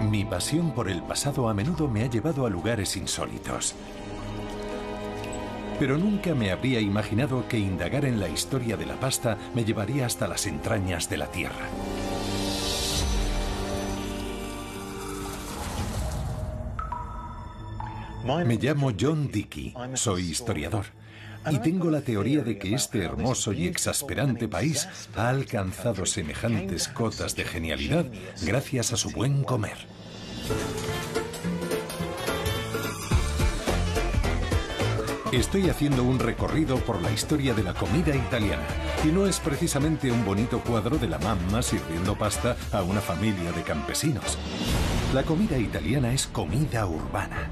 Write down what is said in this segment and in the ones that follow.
Mi pasión por el pasado a menudo me ha llevado a lugares insólitos. Pero nunca me habría imaginado que indagar en la historia de la pasta me llevaría hasta las entrañas de la tierra. Me llamo John Dickey, soy historiador. Y tengo la teoría de que este hermoso y exasperante país ha alcanzado semejantes cotas de genialidad gracias a su buen comer. Estoy haciendo un recorrido por la historia de la comida italiana, y no es precisamente un bonito cuadro de la mamma sirviendo pasta a una familia de campesinos. La comida italiana es comida urbana.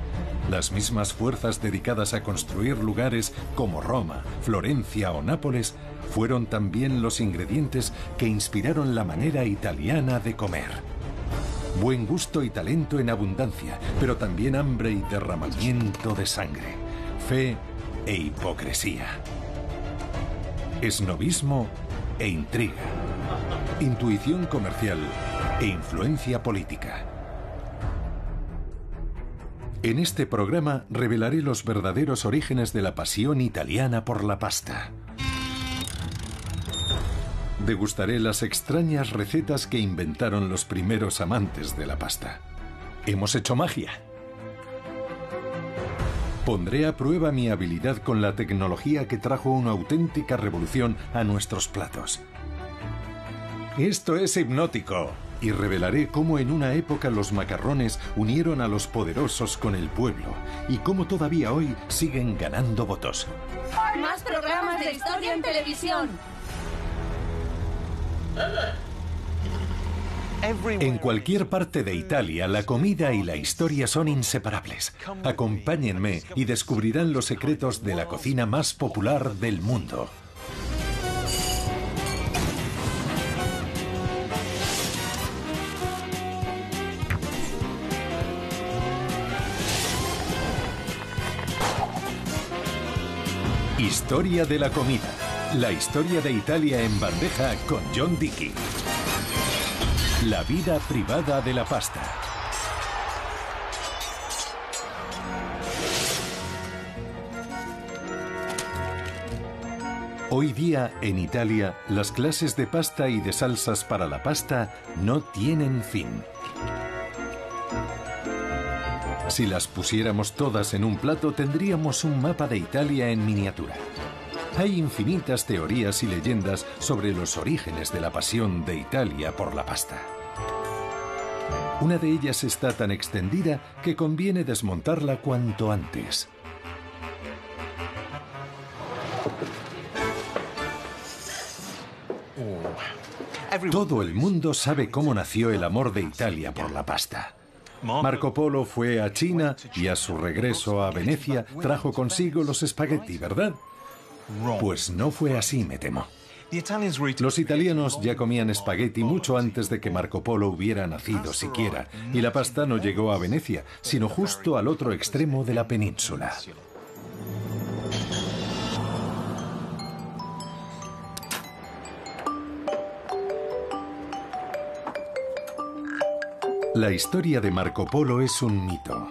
Las mismas fuerzas dedicadas a construir lugares como Roma, Florencia o Nápoles fueron también los ingredientes que inspiraron la manera italiana de comer. Buen gusto y talento en abundancia, pero también hambre y derramamiento de sangre, fe e hipocresía, esnobismo e intriga, intuición comercial e influencia política. En este programa revelaré los verdaderos orígenes de la pasión italiana por la pasta. Degustaré las extrañas recetas que inventaron los primeros amantes de la pasta. Hemos hecho magia. Pondré a prueba mi habilidad con la tecnología que trajo una auténtica revolución a nuestros platos. Esto es hipnótico. Y revelaré cómo en una época los macarrones unieron a los poderosos con el pueblo y cómo todavía hoy siguen ganando votos. ¡Más programas de historia en televisión! En cualquier parte de Italia, la comida y la historia son inseparables. Acompáñenme y descubrirán los secretos de la cocina más popular del mundo. Historia de la comida. La historia de Italia en bandeja con John Dickey. La vida privada de la pasta. Hoy día, en Italia, las clases de pasta y de salsas para la pasta no tienen fin. Si las pusiéramos todas en un plato, tendríamos un mapa de Italia en miniatura. Hay infinitas teorías y leyendas sobre los orígenes de la pasión de Italia por la pasta. Una de ellas está tan extendida que conviene desmontarla cuanto antes. Todo el mundo sabe cómo nació el amor de Italia por la pasta. Marco Polo fue a China y a su regreso a Venecia trajo consigo los espagueti, ¿verdad? Pues no fue así, me temo. Los italianos ya comían espagueti mucho antes de que Marco Polo hubiera nacido siquiera, y la pasta no llegó a Venecia, sino justo al otro extremo de la península. La historia de Marco Polo es un mito.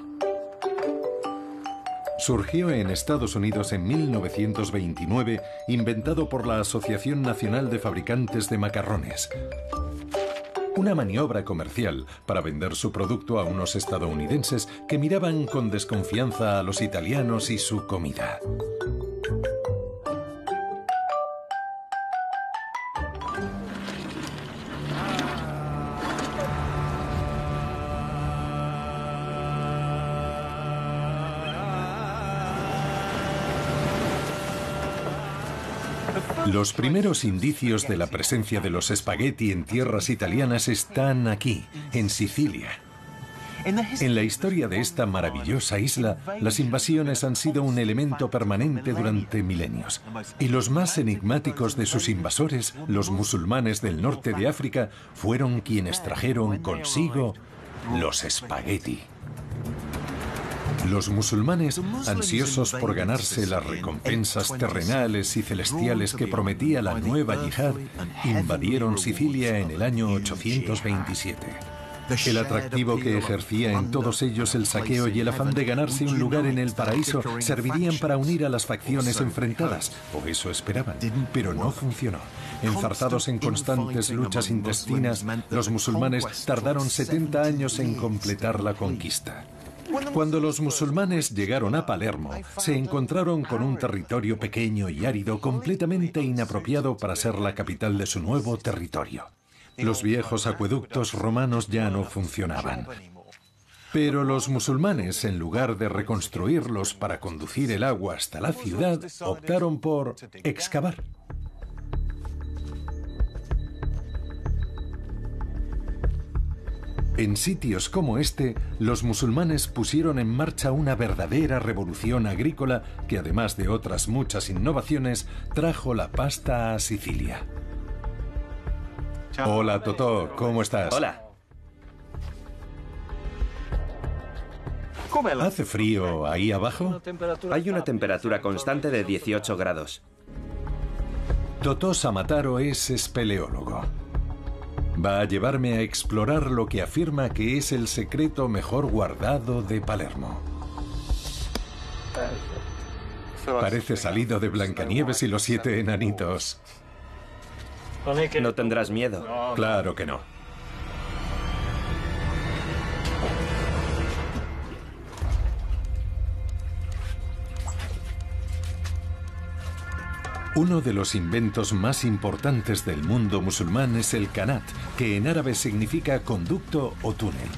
Surgió en Estados Unidos en 1929, inventado por la Asociación Nacional de Fabricantes de Macarrones. Una maniobra comercial para vender su producto a unos estadounidenses que miraban con desconfianza a los italianos y su comida. Los primeros indicios de la presencia de los espagueti en tierras italianas están aquí, en Sicilia. En la historia de esta maravillosa isla, las invasiones han sido un elemento permanente durante milenios. Y los más enigmáticos de sus invasores, los musulmanes del norte de África, fueron quienes trajeron consigo los espagueti. Los musulmanes, ansiosos por ganarse las recompensas terrenales y celestiales que prometía la nueva yihad, invadieron Sicilia en el año 827. El atractivo que ejercía en todos ellos el saqueo y el afán de ganarse un lugar en el paraíso servirían para unir a las facciones enfrentadas, o eso esperaban, pero no funcionó. Enzarzados en constantes luchas intestinas, los musulmanes tardaron 70 años en completar la conquista. Cuando los musulmanes llegaron a Palermo, se encontraron con un territorio pequeño y árido completamente inapropiado para ser la capital de su nuevo territorio. Los viejos acueductos romanos ya no funcionaban. Pero los musulmanes, en lugar de reconstruirlos para conducir el agua hasta la ciudad, optaron por excavar. En sitios como este, los musulmanes pusieron en marcha una verdadera revolución agrícola que, además de otras muchas innovaciones, trajo la pasta a Sicilia. Hola, Totò, ¿cómo estás? Hola. ¿Hace frío ahí abajo? Hay una temperatura constante de 18 grados. Totò Samataro es espeleólogo. Va a llevarme a explorar lo que afirma que es el secreto mejor guardado de Palermo. Parece salido de Blancanieves y los 7 enanitos. ¿No tendrás miedo? Claro que no. Uno de los inventos más importantes del mundo musulmán es el kanat, que en árabe significa conducto o túnel.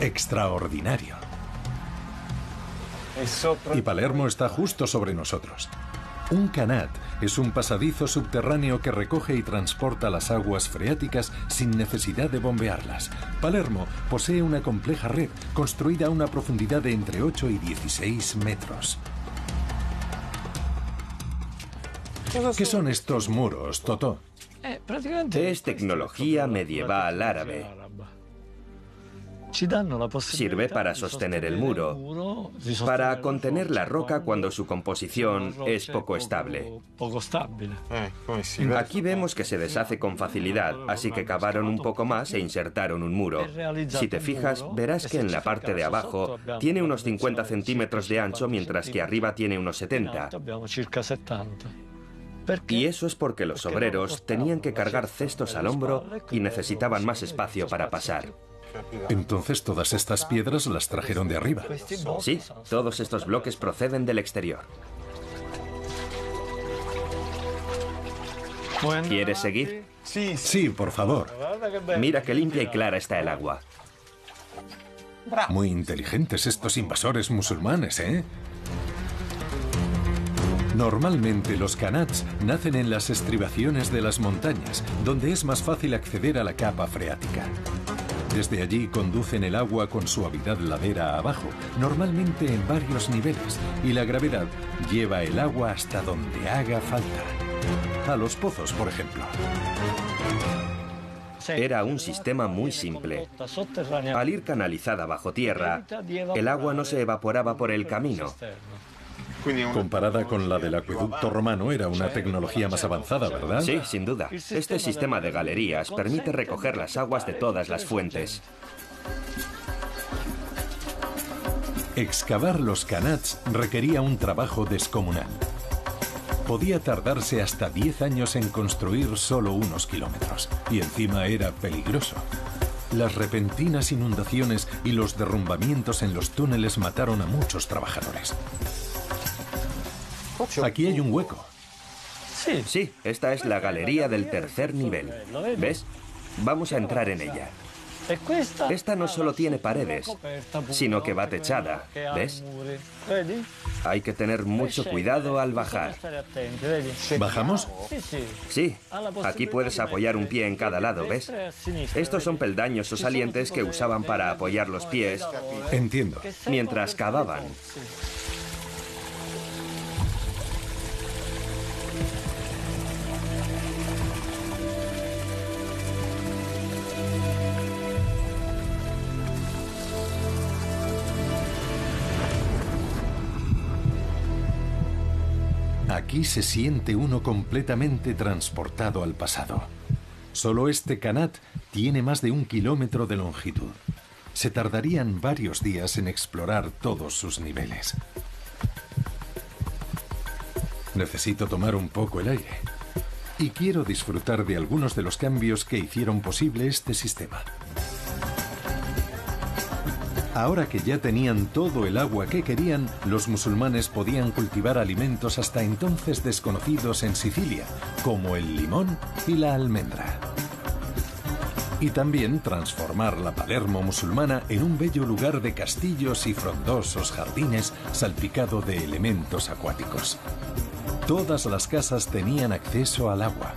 Extraordinario. Y Palermo está justo sobre nosotros. Un kanat es un pasadizo subterráneo que recoge y transporta las aguas freáticas sin necesidad de bombearlas. Palermo posee una compleja red construida a una profundidad de entre 8 y 16 metros. ¿Qué son estos muros, Totò? Es tecnología medieval árabe. Sirve para sostener el muro, para contener la roca cuando su composición es poco estable. Aquí vemos que se deshace con facilidad, así que cavaron un poco más e insertaron un muro. Si te fijas, verás que en la parte de abajo tiene unos 50 centímetros de ancho, mientras que arriba tiene unos 70. Y eso es porque los obreros tenían que cargar cestos al hombro y necesitaban más espacio para pasar. Entonces todas estas piedras las trajeron de arriba. Sí, todos estos bloques proceden del exterior. ¿Quieres seguir? Sí, por favor. Mira qué limpia y clara está el agua. Muy inteligentes estos invasores musulmanes, ¿eh? Normalmente los kanats nacen en las estribaciones de las montañas, donde es más fácil acceder a la capa freática. Desde allí conducen el agua con suavidad ladera abajo, normalmente en varios niveles, y la gravedad lleva el agua hasta donde haga falta. A los pozos, por ejemplo. Era un sistema muy simple. Al ir canalizada bajo tierra, el agua no se evaporaba por el camino. Comparada con la del acueducto romano, era una tecnología más avanzada, ¿verdad? Sí, sin duda. Este sistema de galerías permite recoger las aguas de todas las fuentes. Excavar los kanats requería un trabajo descomunal. Podía tardarse hasta 10 años en construir solo unos kilómetros, y encima era peligroso. Las repentinas inundaciones y los derrumbamientos en los túneles mataron a muchos trabajadores. Aquí hay un hueco. Sí, esta es la galería del tercer nivel. ¿Ves? Vamos a entrar en ella. Esta no solo tiene paredes, sino que va techada. ¿Ves? Hay que tener mucho cuidado al bajar. ¿Bajamos? Sí, aquí puedes apoyar un pie en cada lado, ¿ves? Estos son peldaños o salientes que usaban para apoyar los pies. Entiendo. Mientras cavaban. Aquí se siente uno completamente transportado al pasado. Solo este kanat Tiene más de 1 kilómetro de longitud. Se tardarían varios días en explorar todos sus niveles. Necesito tomar un poco el aire. Y quiero disfrutar de algunos de los cambios que hicieron posible este sistema. Ahora que ya tenían todo el agua que querían, los musulmanes podían cultivar alimentos hasta entonces desconocidos en Sicilia, como el limón y la almendra. Y también transformar la Palermo musulmana en un bello lugar de castillos y frondosos jardines salpicado de elementos acuáticos. Todas las casas tenían acceso al agua,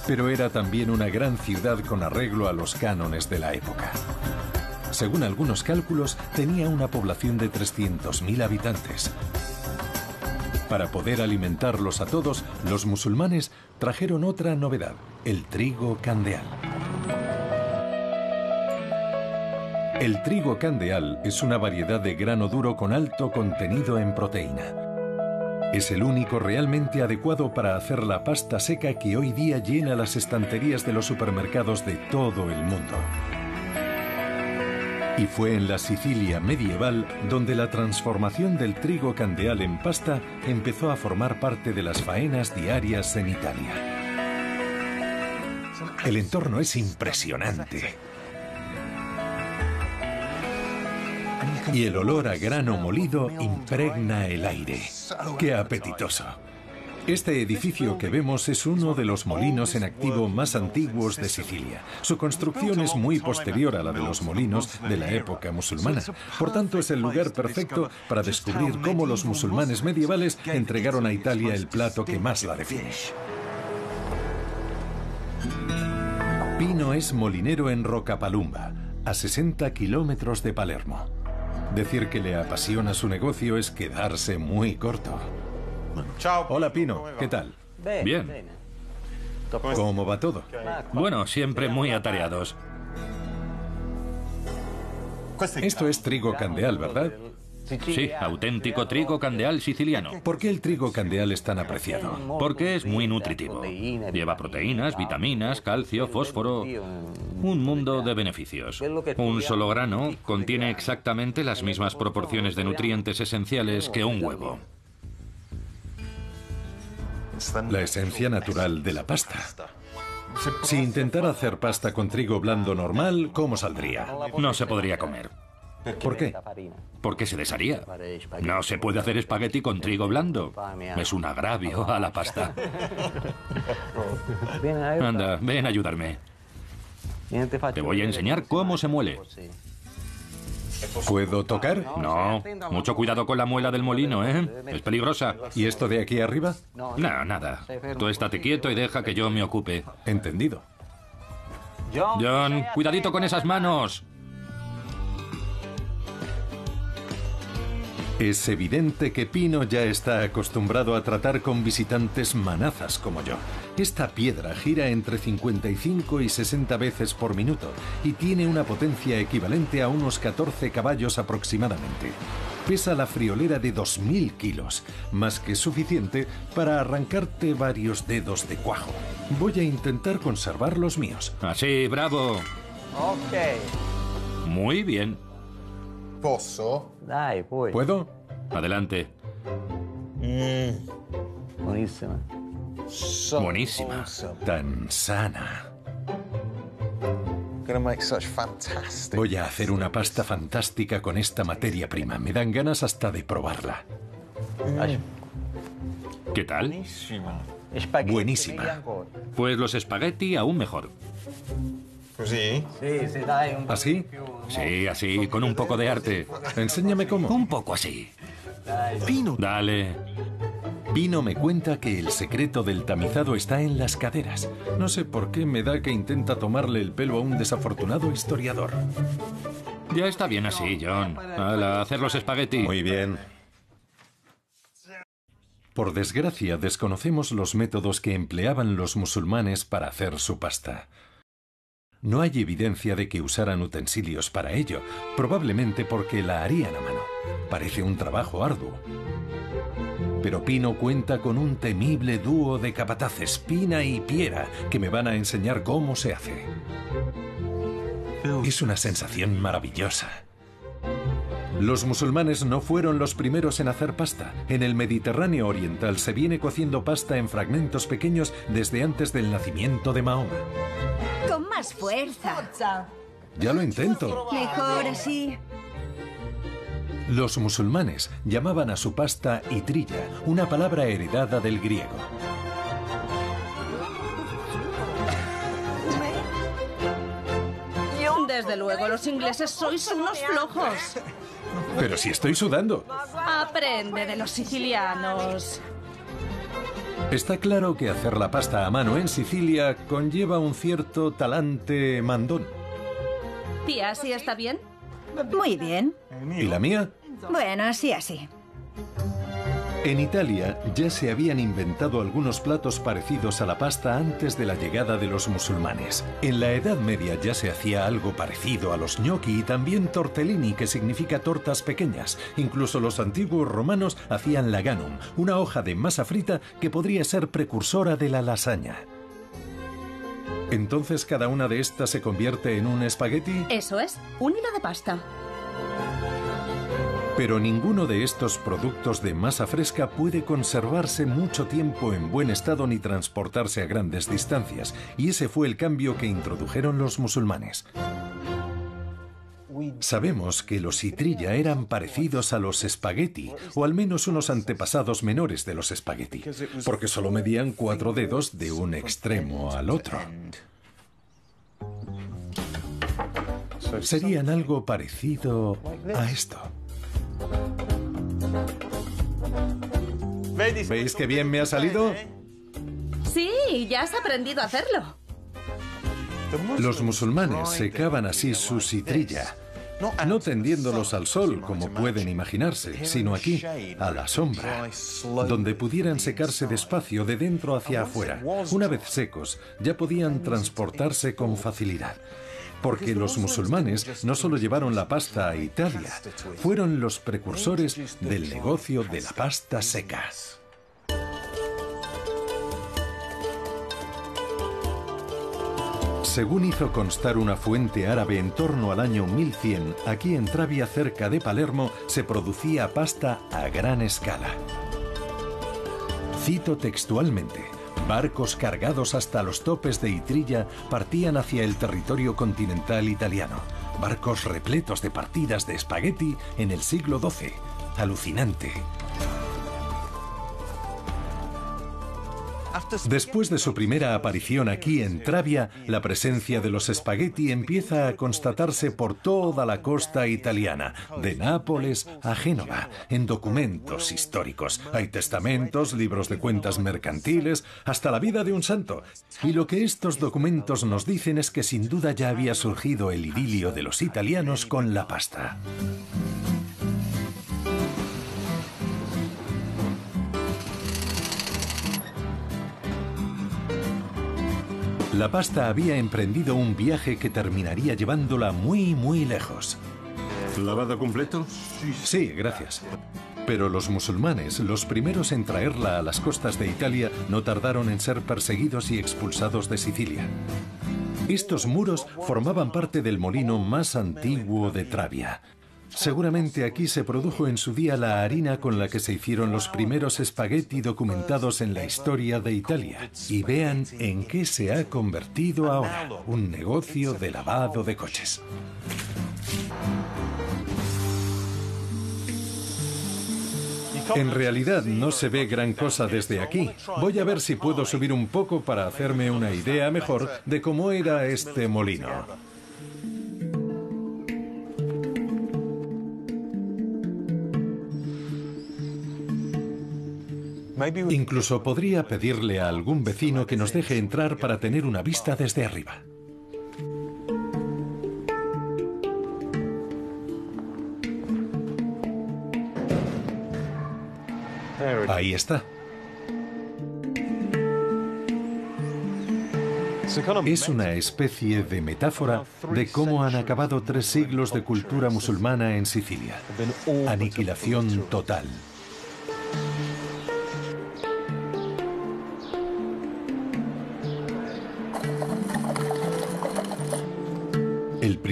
pero era también una gran ciudad con arreglo a los cánones de la época. Según algunos cálculos, tenía una población de 300.000 habitantes. Para poder alimentarlos a todos, los musulmanes trajeron otra novedad, el trigo candeal. El trigo candeal es una variedad de grano duro con alto contenido en proteína. Es el único realmente adecuado para hacer la pasta seca que hoy día llena las estanterías de los supermercados de todo el mundo. Y fue en la Sicilia medieval donde la transformación del trigo candeal en pasta empezó a formar parte de las faenas diarias en Italia. El entorno es impresionante. Y el olor a grano molido impregna el aire. ¡Qué apetitoso! Este edificio que vemos es uno de los molinos en activo más antiguos de Sicilia. Su construcción es muy posterior a la de los molinos de la época musulmana. Por tanto, es el lugar perfecto para descubrir cómo los musulmanes medievales entregaron a Italia el plato que más la define. Pino es molinero en Roccapalumba, a 60 kilómetros de Palermo. Decir que le apasiona su negocio es quedarse muy corto. Hola, Pino. ¿Qué tal? Bien. ¿Cómo va todo? Bueno, siempre muy atareados. Esto es trigo candeal, ¿verdad? Sí, auténtico trigo candeal siciliano. ¿Por qué el trigo candeal es tan apreciado? Porque es muy nutritivo. Lleva proteínas, vitaminas, calcio, fósforo. Un mundo de beneficios. Un solo grano contiene exactamente las mismas proporciones de nutrientes esenciales que un huevo. La esencia natural de la pasta. Si intentara hacer pasta con trigo blando normal, ¿cómo saldría? No se podría comer. ¿Por qué? Porque se desharía. No se puede hacer espagueti con trigo blando. Es un agravio a la pasta. Anda, ven a ayudarme. Te voy a enseñar cómo se muele. ¿Puedo tocar? No, mucho cuidado con la muela del molino, ¿eh? Es peligrosa. ¿Y esto de aquí arriba? No, nada. Tú estate quieto y deja que yo me ocupe. Entendido. John, cuidadito con esas manos. Es evidente que Pino ya está acostumbrado a tratar con visitantes manazas como yo. Esta piedra gira entre 55 y 60 veces por minuto y tiene una potencia equivalente a unos 14 caballos aproximadamente. Pesa la friolera de 2.000 kilos, más que suficiente para arrancarte varios dedos de cuajo. Voy a intentar conservar los míos. Así, bravo. Muy bien. ¿Puedo? Adelante. Buenísima. Buenísima. Tan sana. Voy a hacer una pasta fantástica con esta materia prima. Me dan ganas hasta de probarla. ¿Qué tal? Buenísima. Pues los espagueti aún mejor. ¿Así? Sí, así, con un poco de arte. Enséñame cómo. Un poco así. Pino. Dale. Pino me cuenta que el secreto del tamizado está en las caderas. No sé por qué me da que intenta tomarle el pelo a un desafortunado historiador. Ya está bien así, John. A hacer los espagueti. Muy bien. Por desgracia, desconocemos los métodos que empleaban los musulmanes para hacer su pasta. No hay evidencia de que usaran utensilios para ello, probablemente porque la harían a mano. Parece un trabajo arduo. Pero Pino cuenta con un temible dúo de capataces, Pina y Piera, que me van a enseñar cómo se hace. Es una sensación maravillosa. Los musulmanes no fueron los primeros en hacer pasta. En el Mediterráneo oriental se viene cociendo pasta en fragmentos pequeños desde antes del nacimiento de Mahoma. Con más fuerza. Ya lo intento. Mejor así. Los musulmanes llamaban a su pasta itrilla, una palabra heredada del griego. Desde luego, los ingleses sois unos flojos. Pero si estoy sudando. Aprende de los sicilianos. Está claro que hacer la pasta a mano en Sicilia conlleva un cierto talante mandón. Tía, ¿así está bien? Muy bien. ¿Y la mía? Bueno, así. En Italia ya se habían inventado algunos platos parecidos a la pasta antes de la llegada de los musulmanes. En la Edad Media ya se hacía algo parecido a los gnocchi y también tortellini, que significa tortas pequeñas. Incluso los antiguos romanos hacían laganum, una hoja de masa frita que podría ser precursora de la lasaña. ¿Entonces cada una de estas se convierte en un espagueti? Eso es, un hilo de pasta. Pero ninguno de estos productos de masa fresca puede conservarse mucho tiempo en buen estado ni transportarse a grandes distancias, y ese fue el cambio que introdujeron los musulmanes. Sabemos que los itrilla eran parecidos a los espagueti, o al menos unos antepasados menores de los espagueti, porque solo medían 4 dedos de un extremo al otro. Serían algo parecido a esto. ¿Veis qué bien me ha salido? Sí, ya has aprendido a hacerlo. Los musulmanes secaban así su itrilla, no tendiéndolos al sol, como pueden imaginarse, sino aquí, a la sombra, donde pudieran secarse despacio de dentro hacia afuera. Una vez secos, ya podían transportarse con facilidad. Porque los musulmanes no solo llevaron la pasta a Italia, fueron los precursores del negocio de la pasta seca. Según hizo constar una fuente árabe, en torno al año 1100, aquí en Travia, cerca de Palermo, se producía pasta a gran escala. Cito textualmente: barcos cargados hasta los topes de itrilla partían hacia el territorio continental italiano. Barcos repletos de partidas de espagueti en el siglo XII. Alucinante. Después de su primera aparición aquí en Travia, la presencia de los espagueti empieza a constatarse por toda la costa italiana, de Nápoles a Génova, en documentos históricos. Hay testamentos, libros de cuentas mercantiles, hasta la vida de un santo. Y lo que estos documentos nos dicen es que sin duda ya había surgido el idilio de los italianos con la pasta. La pasta había emprendido un viaje que terminaría llevándola muy, muy lejos. ¿Lavado completo? Sí, gracias. Pero los musulmanes, los primeros en traerla a las costas de Italia, no tardaron en ser perseguidos y expulsados de Sicilia. Estos muros formaban parte del molino más antiguo de Travia. Seguramente aquí se produjo en su día la harina con la que se hicieron los primeros espagueti documentados en la historia de Italia. Y vean en qué se ha convertido ahora: un negocio de lavado de coches. En realidad no se ve gran cosa desde aquí. Voy a ver si puedo subir un poco para hacerme una idea mejor de cómo era este molino. Incluso podría pedirle a algún vecino que nos deje entrar para tener una vista desde arriba. Ahí está. Es una especie de metáfora de cómo han acabado 3 siglos de cultura musulmana en Sicilia. Aniquilación total.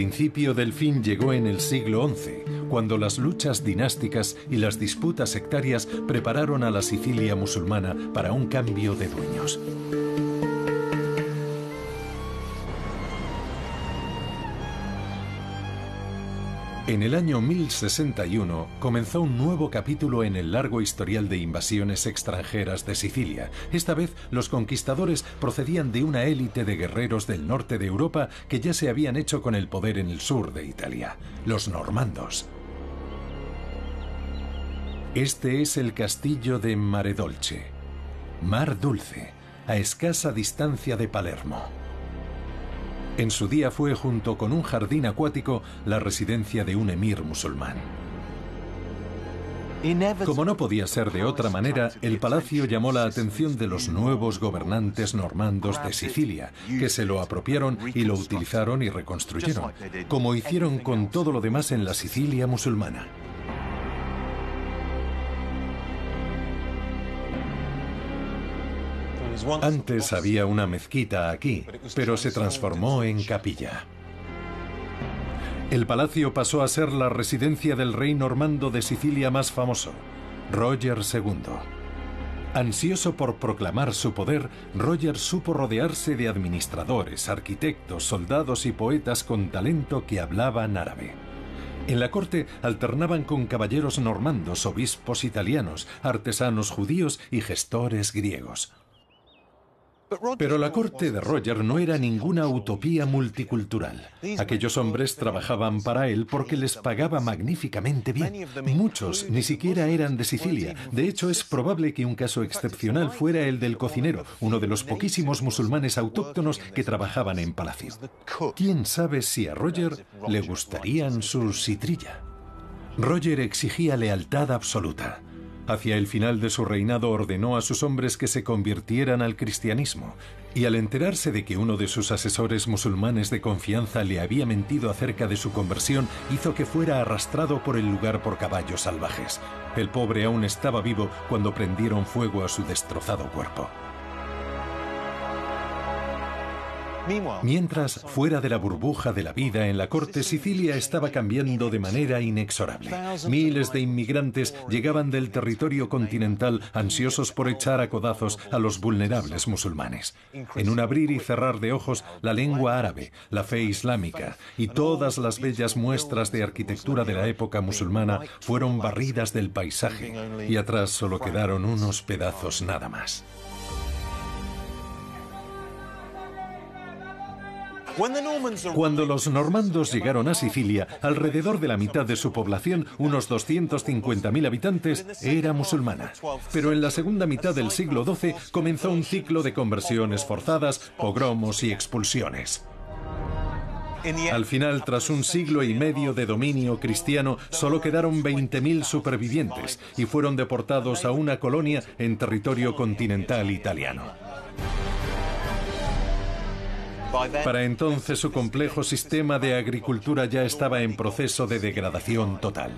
principio del fin llegó en el siglo XI, cuando las luchas dinásticas y las disputas sectarias prepararon a la Sicilia musulmana para un cambio de dueños. En el año 1061 comenzó un nuevo capítulo en el largo historial de invasiones extranjeras de Sicilia. Esta vez los conquistadores procedían de una élite de guerreros del norte de Europa que ya se habían hecho con el poder en el sur de Italia, los normandos. Este es el castillo de Maredolce, Mar Dulce, a escasa distancia de Palermo. En su día fue, junto con un jardín acuático, la residencia de un emir musulmán. Como no podía ser de otra manera, el palacio llamó la atención de los nuevos gobernantes normandos de Sicilia, que se lo apropiaron y lo utilizaron y reconstruyeron, como hicieron con todo lo demás en la Sicilia musulmana. Antes había una mezquita aquí, pero se transformó en capilla. El palacio pasó a ser la residencia del rey normando de Sicilia más famoso, Roger II. Ansioso por proclamar su poder, Roger supo rodearse de administradores, arquitectos, soldados y poetas con talento que hablaban árabe. En la corte alternaban con caballeros normandos, obispos italianos, artesanos judíos y gestores griegos. Pero la corte de Roger no era ninguna utopía multicultural. Aquellos hombres trabajaban para él porque les pagaba magníficamente bien. Muchos ni siquiera eran de Sicilia. De hecho, es probable que un caso excepcional fuera el del cocinero, uno de los poquísimos musulmanes autóctonos que trabajaban en palacio. ¿Quién sabe si a Roger le gustarían su sitrilla? Roger exigía lealtad absoluta. Hacia el final de su reinado ordenó a sus hombres que se convirtieran al cristianismo, y al enterarse de que uno de sus asesores musulmanes de confianza le había mentido acerca de su conversión, hizo que fuera arrastrado por el lugar por caballos salvajes. El pobre aún estaba vivo cuando prendieron fuego a su destrozado cuerpo. Mientras, fuera de la burbuja de la vida en la corte, Sicilia estaba cambiando de manera inexorable. Miles de inmigrantes llegaban del territorio continental ansiosos por echar a codazos a los vulnerables musulmanes. En un abrir y cerrar de ojos, la lengua árabe, la fe islámica y todas las bellas muestras de arquitectura de la época musulmana fueron barridas del paisaje, y atrás solo quedaron unos pedazos nada más. Cuando los normandos llegaron a Sicilia, alrededor de la mitad de su población, unos 250.000 habitantes, era musulmana. Pero en la segunda mitad del siglo XII comenzó un ciclo de conversiones forzadas, pogromos y expulsiones. Al final, tras un siglo y medio de dominio cristiano, solo quedaron 20.000 supervivientes y fueron deportados a una colonia en territorio continental italiano. Para entonces su complejo sistema de agricultura ya estaba en proceso de degradación total.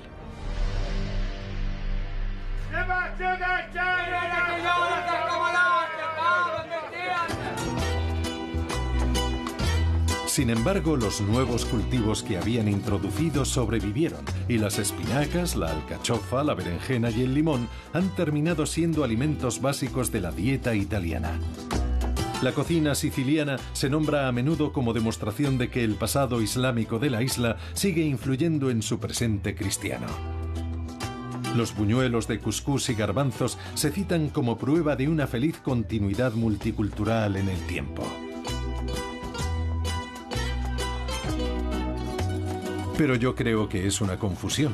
Sin embargo, los nuevos cultivos que habían introducido sobrevivieron, y las espinacas, la alcachofa, la berenjena y el limón han terminado siendo alimentos básicos de la dieta italiana. La cocina siciliana se nombra a menudo como demostración de que el pasado islámico de la isla sigue influyendo en su presente cristiano. Los buñuelos de cuscús y garbanzos se citan como prueba de una feliz continuidad multicultural en el tiempo. Pero yo creo que es una confusión.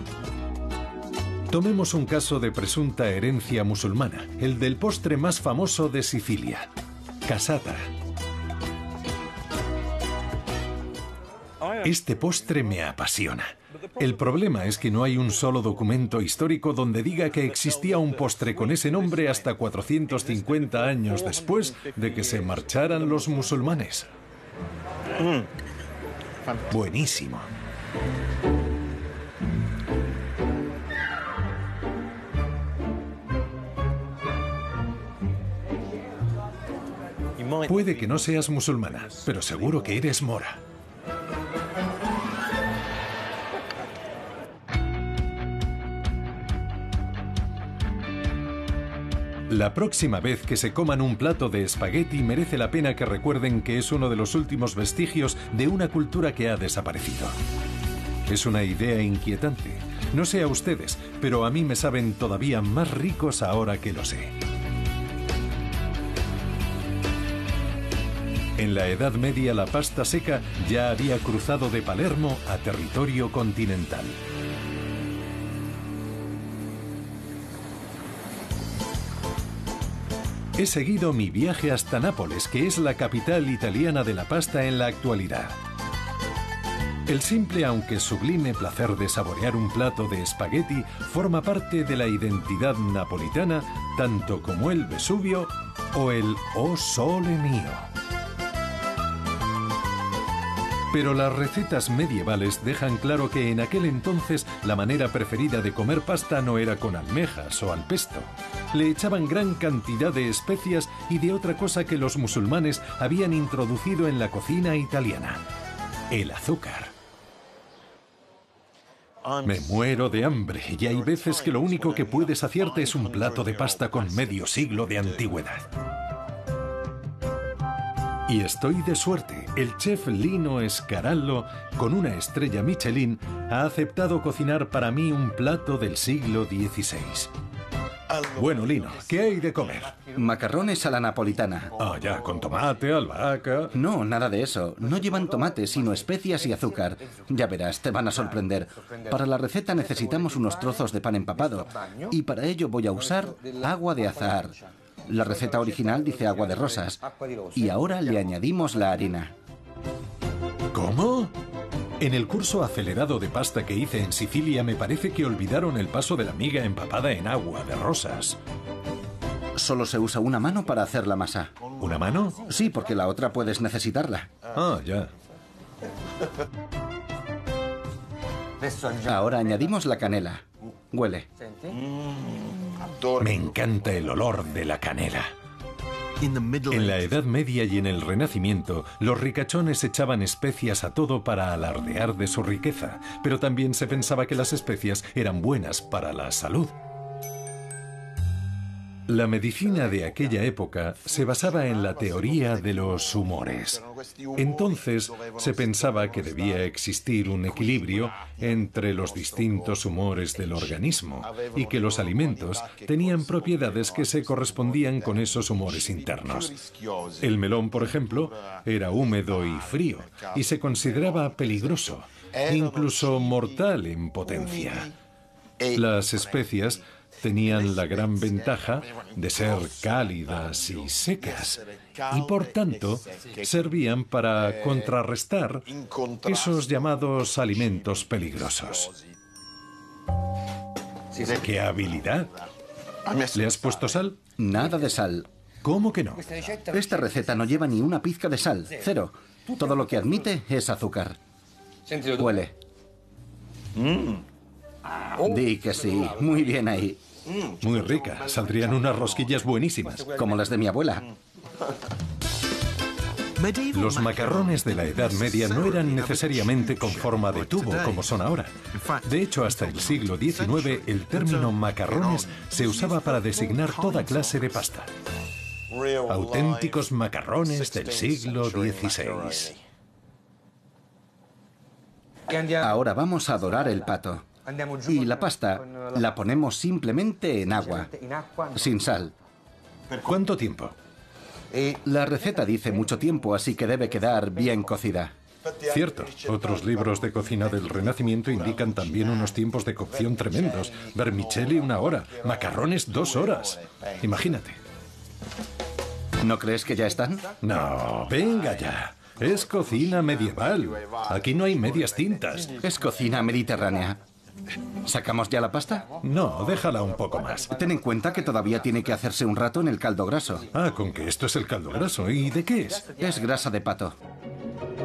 Tomemos un caso de presunta herencia musulmana, el del postre más famoso de Sicilia, cassata. Este postre me apasiona. El problema es que no hay un solo documento histórico donde diga que existía un postre con ese nombre hasta 450 años después de que se marcharan los musulmanes. Buenísimo. Puede que no seas musulmana, pero seguro que eres mora. La próxima vez que se coman un plato de espagueti merece la pena que recuerden que es uno de los últimos vestigios de una cultura que ha desaparecido. Es una idea inquietante. No sé a ustedes, pero a mí me saben todavía más ricos ahora que lo sé. En la Edad Media la pasta seca ya había cruzado de Palermo a territorio continental. He seguido mi viaje hasta Nápoles, que es la capital italiana de la pasta en la actualidad. El simple aunque sublime placer de saborear un plato de espagueti forma parte de la identidad napolitana, tanto como el Vesuvio o el O Sole Mio. Pero las recetas medievales dejan claro que en aquel entonces la manera preferida de comer pasta no era con almejas o al pesto. Le echaban gran cantidad de especias y de otra cosa que los musulmanes habían introducido en la cocina italiana: el azúcar. Me muero de hambre y hay veces que lo único que puede saciarte es un plato de pasta con medio siglo de antigüedad. Y estoy de suerte. El chef Lino Scarallo, con una estrella Michelin, ha aceptado cocinar para mí un plato del siglo XVI. Bueno, Lino, ¿qué hay de comer? Macarrones a la napolitana. Ah, ya, con tomate, albahaca... No, nada de eso. No llevan tomate, sino especias y azúcar. Ya verás, te van a sorprender. Para la receta necesitamos unos trozos de pan empapado. Y para ello voy a usar agua de azahar. La receta original dice agua de rosas. Y ahora le añadimos la harina. ¿Cómo? En el curso acelerado de pasta que hice en Sicilia me parece que olvidaron el paso de la miga empapada en agua de rosas. Solo se usa una mano para hacer la masa. ¿Una mano? Sí, porque la otra puedes necesitarla. Ah, ya. Ahora añadimos la canela. Huele. Me encanta el olor de la canela. En la Edad Media y en el Renacimiento, los ricachones echaban especias a todo para alardear de su riqueza, pero también se pensaba que las especias eran buenas para la salud. La medicina de aquella época se basaba en la teoría de los humores. Entonces se pensaba que debía existir un equilibrio entre los distintos humores del organismo y que los alimentos tenían propiedades que se correspondían con esos humores internos. El melón, por ejemplo, era húmedo y frío y se consideraba peligroso, incluso mortal en potencia. Las especias tenían la gran ventaja de ser cálidas y secas y, por tanto, servían para contrarrestar esos llamados alimentos peligrosos. ¡Qué habilidad! ¿Le has puesto sal? Nada de sal. ¿Cómo que no? Esta receta no lleva ni una pizca de sal, cero. Todo lo que admite es azúcar. Huele. Di que sí, muy bien ahí. Muy rica, saldrían unas rosquillas buenísimas. Como las de mi abuela. Los macarrones de la Edad Media no eran necesariamente con forma de tubo como son ahora. De hecho, hasta el siglo XIX el término macarrones se usaba para designar toda clase de pasta. Auténticos macarrones del siglo XVI. Ahora vamos a dorar el pato. Y la pasta la ponemos simplemente en agua, sin sal. ¿Cuánto tiempo? La receta dice mucho tiempo, así que debe quedar bien cocida. Cierto, otros libros de cocina del Renacimiento indican también unos tiempos de cocción tremendos. Vermicelli 1 hora, macarrones 2 horas. Imagínate. ¿No crees que ya están? No, venga ya. Es cocina medieval. Aquí no hay medias tintas. Es cocina mediterránea. ¿Sacamos ya la pasta? No, déjala un poco más. Ten en cuenta que todavía tiene que hacerse un rato en el caldo graso. Ah, con que esto es el caldo graso. ¿Y de qué es? Es grasa de pato.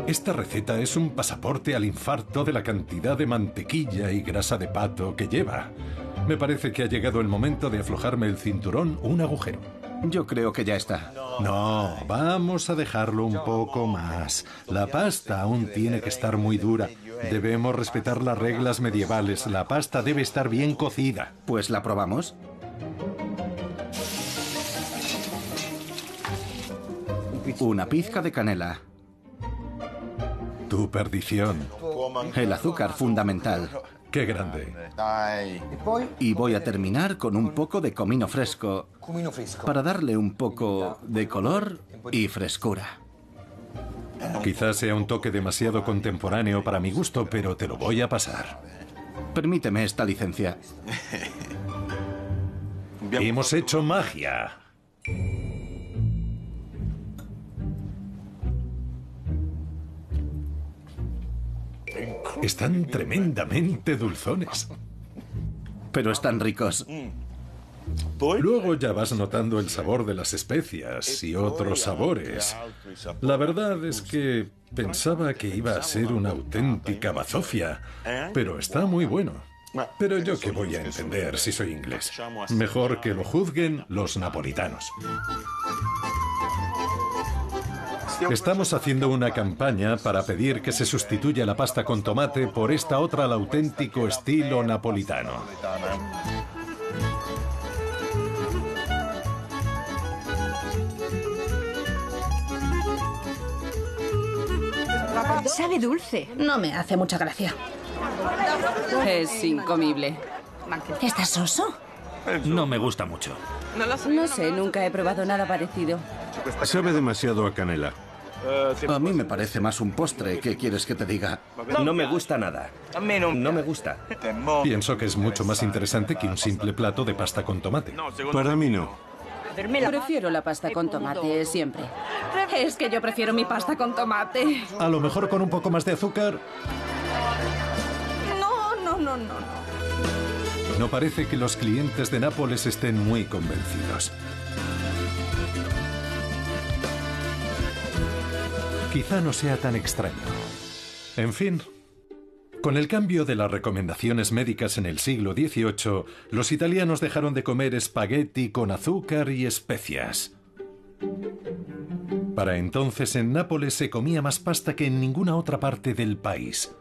Esta receta es un pasaporte al infarto de la cantidad de mantequilla y grasa de pato que lleva. Me parece que ha llegado el momento de aflojarme el cinturón un agujero. Yo creo que ya está. No, vamos a dejarlo un poco más. La pasta aún tiene que estar muy dura. Debemos respetar las reglas medievales. La pasta debe estar bien cocida. Pues la probamos. Una pizca de canela. Tu perdición. El azúcar fundamental. Qué grande. Y voy a terminar con un poco de comino fresco para darle un poco de color y frescura. Quizás sea un toque demasiado contemporáneo para mi gusto, pero te lo voy a pasar. Permíteme esta licencia. Hemos hecho magia. Están tremendamente dulzones. Pero están ricos. Luego ya vas notando el sabor de las especias y otros sabores. La verdad es que pensaba que iba a ser una auténtica bazofia, pero está muy bueno. Pero yo qué voy a entender si soy inglés. Mejor que lo juzguen los napolitanos. Estamos haciendo una campaña para pedir que se sustituya la pasta con tomate por esta otra al auténtico estilo napolitano. Sabe dulce. No me hace mucha gracia. Es incomible. ¿Estás soso? No me gusta mucho. No sé, nunca he probado nada parecido. Sabe demasiado a canela. A mí me parece más un postre. ¿Qué quieres que te diga? No me gusta nada. No me gusta. Pienso que es mucho más interesante que un simple plato de pasta con tomate. Para mí no. Prefiero la pasta con tomate siempre. Es que yo prefiero mi pasta con tomate. A lo mejor con un poco más de azúcar. No. No parece que los clientes de Nápoles estén muy convencidos. Quizá no sea tan extraño. En fin, con el cambio de las recomendaciones médicas en el siglo XVIII, los italianos dejaron de comer espagueti con azúcar y especias. Para entonces en Nápoles se comía más pasta que en ninguna otra parte del país.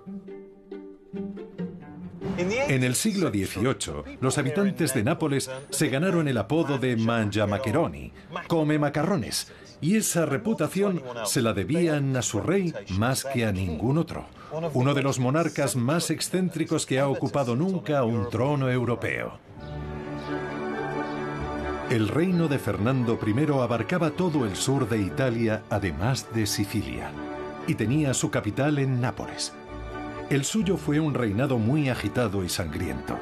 En el siglo XVIII, los habitantes de Nápoles se ganaron el apodo de mangiamacheroni, come macarrones, y esa reputación se la debían a su rey más que a ningún otro, uno de los monarcas más excéntricos que ha ocupado nunca un trono europeo. El reino de Fernando I abarcaba todo el sur de Italia, además de Sicilia, y tenía su capital en Nápoles. El suyo fue un reinado muy agitado y sangriento,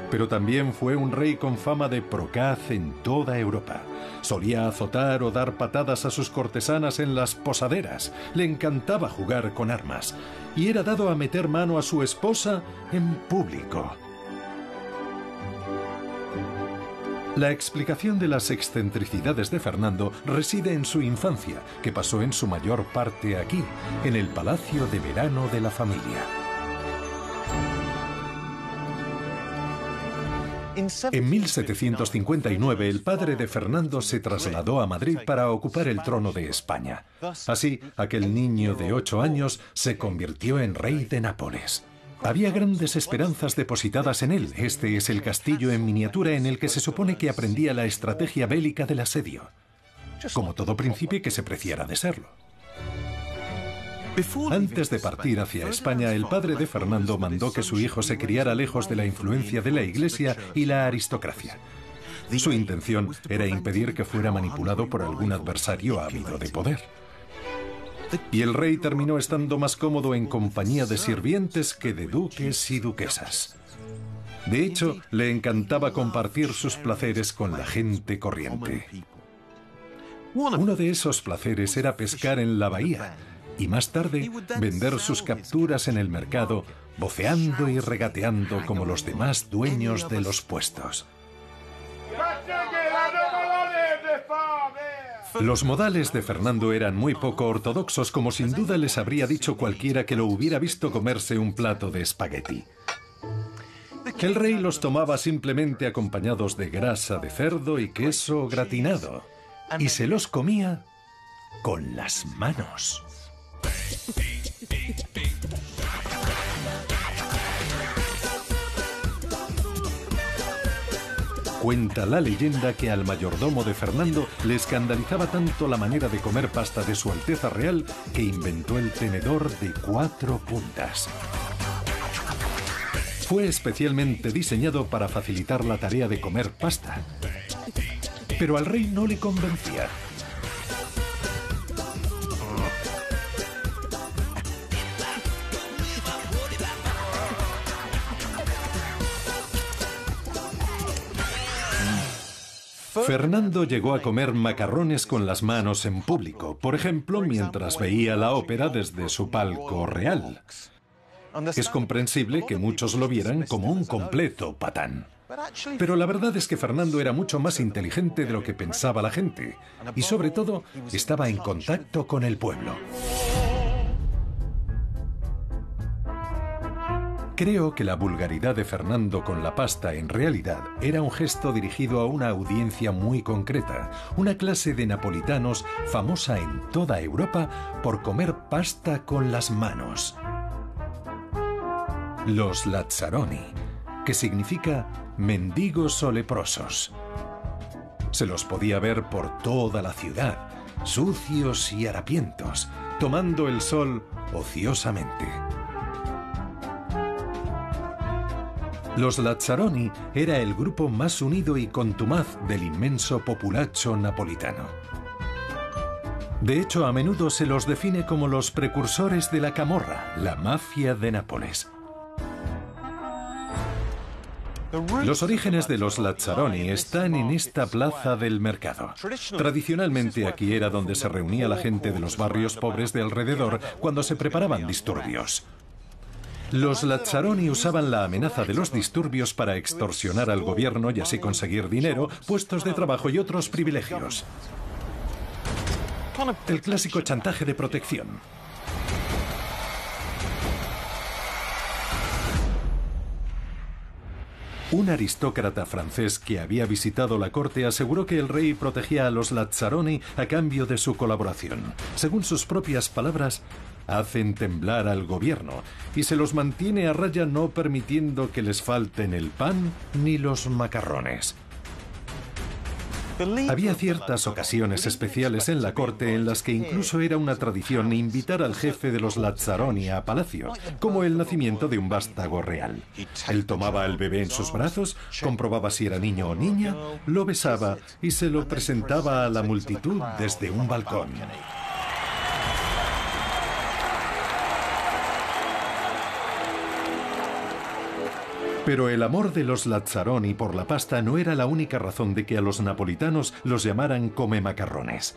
pero también fue un rey con fama de procaz en toda Europa. Solía azotar o dar patadas a sus cortesanas en las posaderas, le encantaba jugar con armas, y era dado a meter mano a su esposa en público. La explicación de las excentricidades de Fernando reside en su infancia, que pasó en su mayor parte aquí, en el palacio de verano de la familia. En 1759, el padre de Fernando se trasladó a Madrid para ocupar el trono de España. Así, aquel niño de 8 años se convirtió en rey de Nápoles. Había grandes esperanzas depositadas en él. Este es el castillo en miniatura en el que se supone que aprendía la estrategia bélica del asedio, como todo príncipe que se preciara de serlo. Antes de partir hacia España, el padre de Fernando mandó que su hijo se criara lejos de la influencia de la Iglesia y la aristocracia. Su intención era impedir que fuera manipulado por algún adversario ávido de poder. Y el rey terminó estando más cómodo en compañía de sirvientes que de duques y duquesas. De hecho, le encantaba compartir sus placeres con la gente corriente. Uno de esos placeres era pescar en la bahía y más tarde vender sus capturas en el mercado, voceando y regateando como los demás dueños de los puestos. Los modales de Fernando eran muy poco ortodoxos, como sin duda les habría dicho cualquiera que lo hubiera visto comerse un plato de espagueti. El rey los tomaba simplemente acompañados de grasa de cerdo y queso gratinado, y se los comía con las manos. Cuenta la leyenda que al mayordomo de Fernando le escandalizaba tanto la manera de comer pasta de Su Alteza Real que inventó el tenedor de 4 puntas. Fue especialmente diseñado para facilitar la tarea de comer pasta. Pero al rey no le convencía. Fernando llegó a comer macarrones con las manos en público, por ejemplo, mientras veía la ópera desde su palco real. Es comprensible que muchos lo vieran como un completo patán. Pero la verdad es que Fernando era mucho más inteligente de lo que pensaba la gente, y sobre todo estaba en contacto con el pueblo. Creo que la vulgaridad de Fernando con la pasta en realidad era un gesto dirigido a una audiencia muy concreta, una clase de napolitanos famosa en toda Europa por comer pasta con las manos. Los Lazzaroni, que significa mendigos o leprosos. Se los podía ver por toda la ciudad, sucios y harapientos, tomando el sol ociosamente. Los Lazzaroni era el grupo más unido y contumaz del inmenso populacho napolitano. De hecho, a menudo se los define como los precursores de la camorra, la mafia de Nápoles. Los orígenes de los Lazzaroni están en esta plaza del mercado. Tradicionalmente aquí era donde se reunía la gente de los barrios pobres de alrededor cuando se preparaban disturbios. Los Lazzaroni usaban la amenaza de los disturbios para extorsionar al gobierno y así conseguir dinero, puestos de trabajo y otros privilegios. El clásico chantaje de protección. Un aristócrata francés que había visitado la corte aseguró que el rey protegía a los Lazzaroni a cambio de su colaboración. Según sus propias palabras, hacen temblar al gobierno y se los mantiene a raya no permitiendo que les falten el pan ni los macarrones. Había ciertas ocasiones especiales en la corte en las que incluso era una tradición invitar al jefe de los Lazzaroni a palacio, como el nacimiento de un vástago real. Él tomaba al bebé en sus brazos, comprobaba si era niño o niña, lo besaba y se lo presentaba a la multitud desde un balcón. Pero el amor de los Lazzaroni por la pasta no era la única razón de que a los napolitanos los llamaran come-macarrones.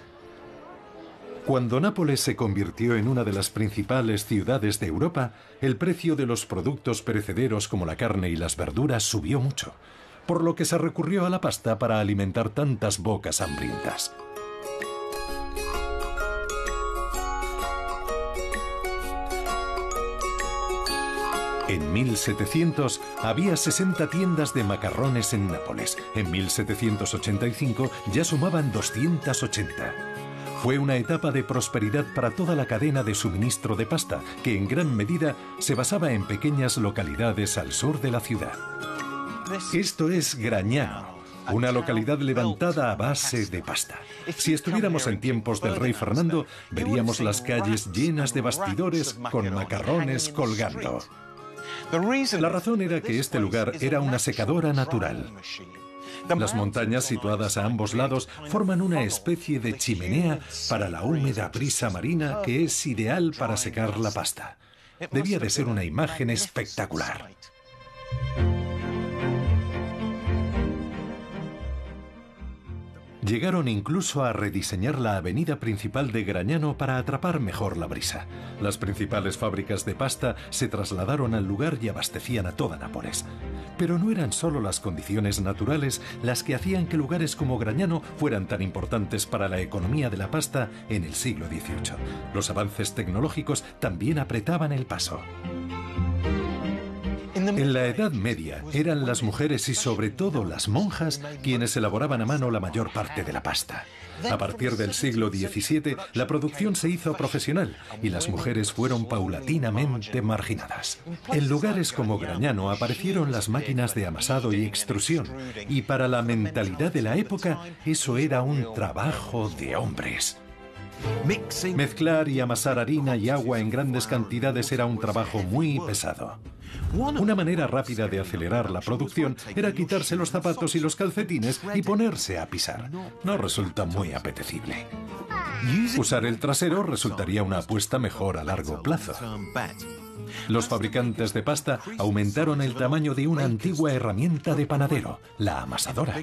Cuando Nápoles se convirtió en una de las principales ciudades de Europa, el precio de los productos perecederos como la carne y las verduras subió mucho, por lo que se recurrió a la pasta para alimentar tantas bocas hambrientas. En 1700 había 60 tiendas de macarrones en Nápoles. En 1785 ya sumaban 280. Fue una etapa de prosperidad para toda la cadena de suministro de pasta, que en gran medida se basaba en pequeñas localidades al sur de la ciudad. Esto es Gragnano, una localidad levantada a base de pasta. Si estuviéramos en tiempos del rey Fernando, veríamos las calles llenas de bastidores con macarrones colgando. La razón era que este lugar era una secadora natural. Las montañas situadas a ambos lados forman una especie de chimenea para la húmeda brisa marina que es ideal para secar la pasta. Debía de ser una imagen espectacular. Llegaron incluso a rediseñar la avenida principal de Gragnano para atrapar mejor la brisa. Las principales fábricas de pasta se trasladaron al lugar y abastecían a toda Nápoles. Pero no eran solo las condiciones naturales las que hacían que lugares como Gragnano fueran tan importantes para la economía de la pasta en el siglo XVIII. Los avances tecnológicos también apretaban el paso. En la Edad Media eran las mujeres y sobre todo las monjas quienes elaboraban a mano la mayor parte de la pasta. A partir del siglo XVII, la producción se hizo profesional y las mujeres fueron paulatinamente marginadas. En lugares como Gragnano aparecieron las máquinas de amasado y extrusión, y para la mentalidad de la época, eso era un trabajo de hombres. Mezclar y amasar harina y agua en grandes cantidades era un trabajo muy pesado. Una manera rápida de acelerar la producción era quitarse los zapatos y los calcetines y ponerse a pisar. No resulta muy apetecible. Usar el trasero resultaría una apuesta mejor a largo plazo. Los fabricantes de pasta aumentaron el tamaño de una antigua herramienta de panadero, la amasadora.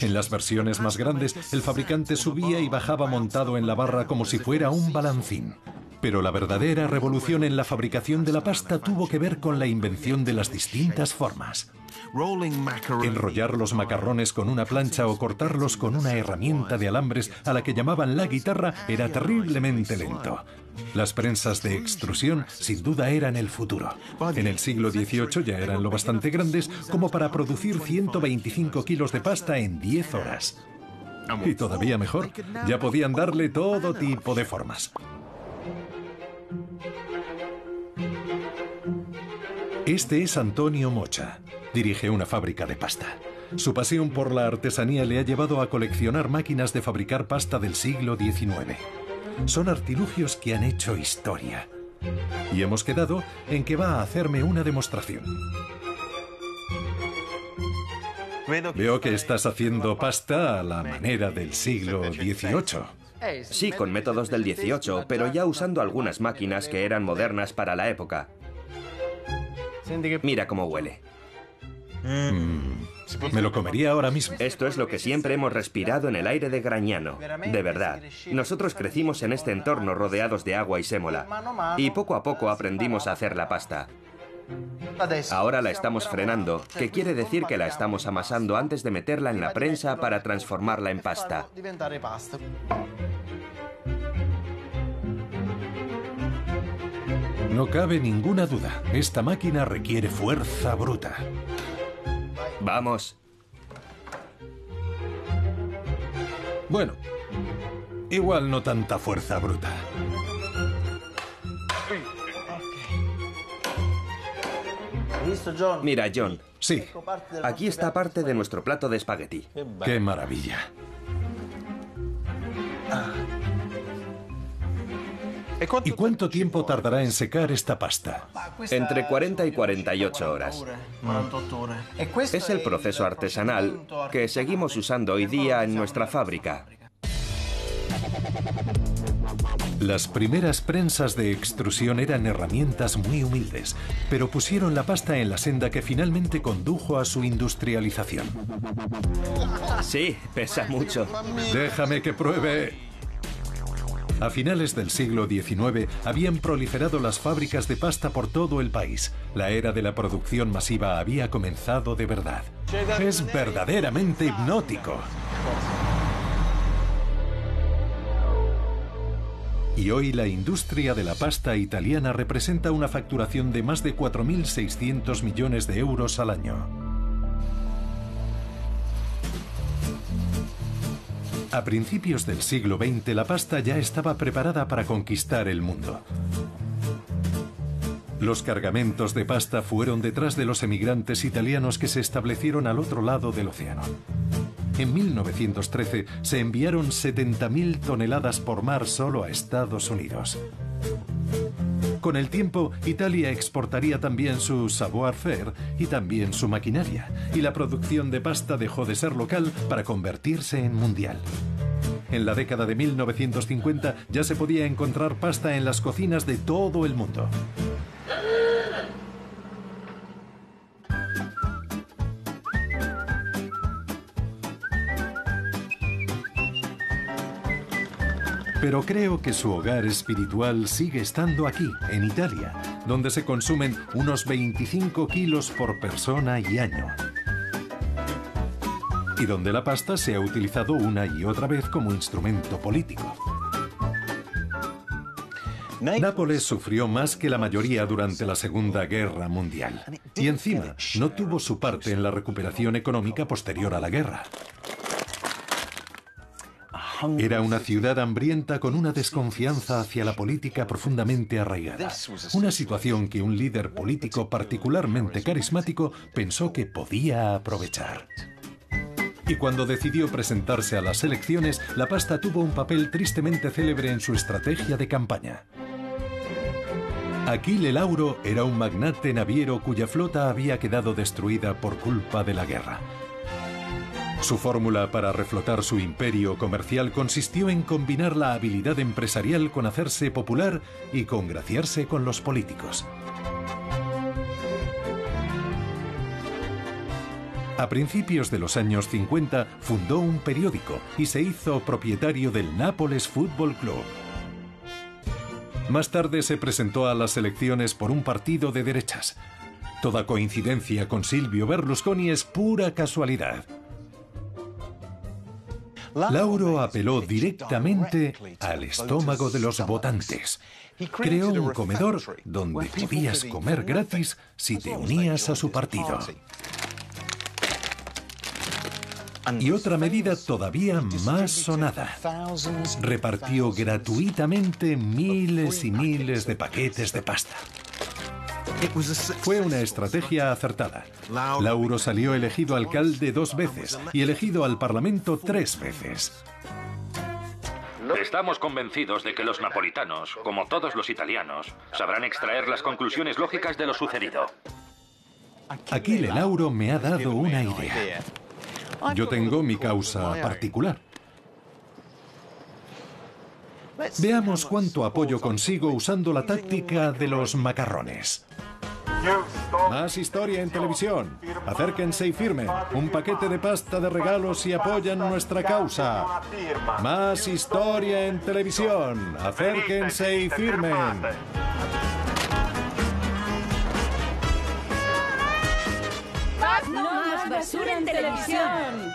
En las versiones más grandes, el fabricante subía y bajaba montado en la barra como si fuera un balancín. Pero la verdadera revolución en la fabricación de la pasta tuvo que ver con la invención de las distintas formas. Enrollar los macarrones con una plancha o cortarlos con una herramienta de alambres a la que llamaban la guitarra era terriblemente lento. Las prensas de extrusión sin duda eran el futuro. En el siglo XVIII ya eran lo bastante grandes como para producir 125 kilos de pasta en 10 horas. Y todavía mejor, ya podían darle todo tipo de formas. Este es Antonio Mocha. Dirige una fábrica de pasta. Su pasión por la artesanía le ha llevado a coleccionar máquinas de fabricar pasta del siglo XIX. Son artilugios que han hecho historia. Y hemos quedado en que va a hacerme una demostración. Veo que estás haciendo pasta a la manera del siglo XVIII. Sí, con métodos del 18, pero ya usando algunas máquinas que eran modernas para la época. Mira cómo huele. Me lo comería ahora mismo. Esto es lo que siempre hemos respirado en el aire de Gragnano. De verdad. Nosotros crecimos en este entorno rodeados de agua y sémola. Y poco a poco aprendimos a hacer la pasta. Ahora la estamos frenando, que quiere decir que la estamos amasando antes de meterla en la prensa para transformarla en pasta. No cabe ninguna duda, esta máquina requiere fuerza bruta. Vamos. Bueno, igual no tanta fuerza bruta. Mira, John. Sí. Aquí está parte de nuestro plato de espagueti. ¡Qué maravilla! ¿Y cuánto tiempo tardará en secar esta pasta? Entre 40 y 48 horas. Es el proceso artesanal que seguimos usando hoy día en nuestra fábrica. Las primeras prensas de extrusión eran herramientas muy humildes, pero pusieron la pasta en la senda que finalmente condujo a su industrialización. Sí, pesa mucho. Déjame que pruebe. A finales del siglo XIX habían proliferado las fábricas de pasta por todo el país. La era de la producción masiva había comenzado de verdad. Es verdaderamente hipnótico. Y hoy la industria de la pasta italiana representa una facturación de más de 4.600 millones de euros al año. A principios del siglo XX, la pasta ya estaba preparada para conquistar el mundo. Los cargamentos de pasta fueron detrás de los emigrantes italianos que se establecieron al otro lado del océano. En 1913 se enviaron 70.000 toneladas por mar solo a Estados Unidos. Con el tiempo, Italia exportaría también su savoir-faire y también su maquinaria, y la producción de pasta dejó de ser local para convertirse en mundial. En la década de 1950 ya se podía encontrar pasta en las cocinas de todo el mundo. Pero creo que su hogar espiritual sigue estando aquí, en Italia, donde se consumen unos 25 kilos por persona y año. Y donde la pasta se ha utilizado una y otra vez como instrumento político. Nápoles sufrió más que la mayoría durante la Segunda Guerra Mundial. Y encima, no tuvo su parte en la recuperación económica posterior a la guerra. Era una ciudad hambrienta con una desconfianza hacia la política profundamente arraigada. Una situación que un líder político particularmente carismático pensó que podía aprovechar. Y cuando decidió presentarse a las elecciones, la pasta tuvo un papel tristemente célebre en su estrategia de campaña. Achille Lauro era un magnate naviero cuya flota había quedado destruida por culpa de la guerra. Su fórmula para reflotar su imperio comercial consistió en combinar la habilidad empresarial con hacerse popular y congraciarse con los políticos. A principios de los años 50 fundó un periódico y se hizo propietario del Nápoles Football Club. Más tarde se presentó a las elecciones por un partido de derechas. Toda coincidencia con Silvio Berlusconi es pura casualidad. Lauro apeló directamente al estómago de los votantes. Creó un comedor donde podías comer gratis si te unías a su partido. Y otra medida todavía más sonada. Repartió gratuitamente miles y miles de paquetes de pasta. Fue una estrategia acertada. Lauro salió elegido alcalde 2 veces y elegido al Parlamento 3 veces. Estamos convencidos de que los napolitanos, como todos los italianos, sabrán extraer las conclusiones lógicas de lo sucedido. Achille Lauro me ha dado una idea. Yo tengo mi causa particular. Veamos cuánto apoyo consigo usando la táctica de los macarrones. Más historia en televisión. Acérquense y firmen. Un paquete de pasta de regalos si apoyan nuestra causa. Más historia en televisión. Acérquense y firmen. ¡No más basura en televisión!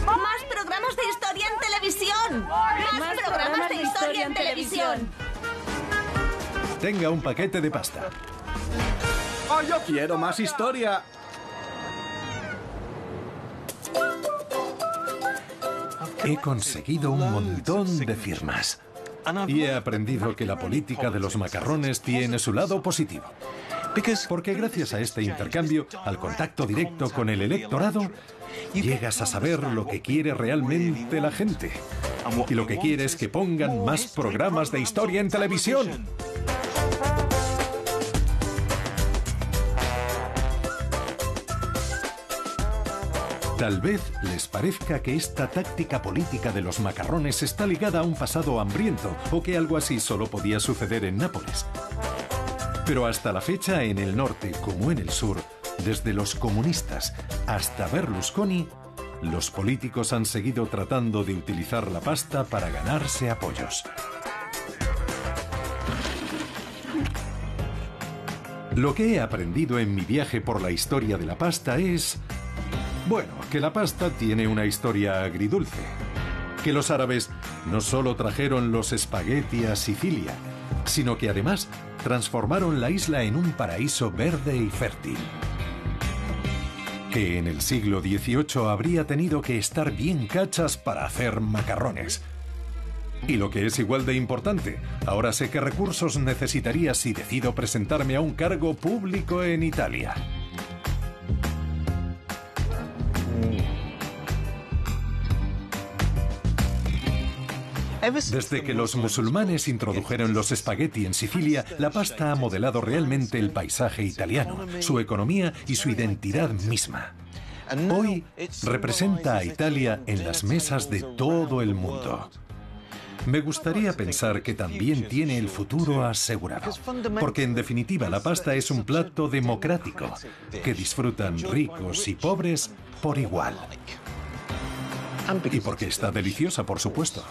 ¡Más programas de historia en televisión! ¡Más programas de historia en televisión! Tenga un paquete de pasta. ¡Oh, yo quiero más historia! He conseguido un montón de firmas. Y he aprendido que la política de los macarrones tiene su lado positivo. Porque gracias a este intercambio, al contacto directo con el electorado, llegas a saber lo que quiere realmente la gente. Y lo que quiere es que pongan más programas de historia en televisión. Tal vez les parezca que esta táctica política de los macarrones está ligada a un pasado hambriento o que algo así solo podía suceder en Nápoles. Pero hasta la fecha, en el norte como en el sur, desde los comunistas hasta Berlusconi, los políticos han seguido tratando de utilizar la pasta para ganarse apoyos. Lo que he aprendido en mi viaje por la historia de la pasta es... bueno, que la pasta tiene una historia agridulce. Que los árabes no solo trajeron los espagueti a Sicilia, sino que además transformaron la isla en un paraíso verde y fértil. Que en el siglo XVIII habría tenido que estar bien cachas para hacer macarrones. Y lo que es igual de importante, ahora sé qué recursos necesitaría si decido presentarme a un cargo público en Italia. Desde que los musulmanes introdujeron los espagueti en Sicilia, la pasta ha modelado realmente el paisaje italiano, su economía y su identidad misma. Hoy representa a Italia en las mesas de todo el mundo. Me gustaría pensar que también tiene el futuro asegurado, porque en definitiva la pasta es un plato democrático que disfrutan ricos y pobres por igual. Y porque está deliciosa, por supuesto.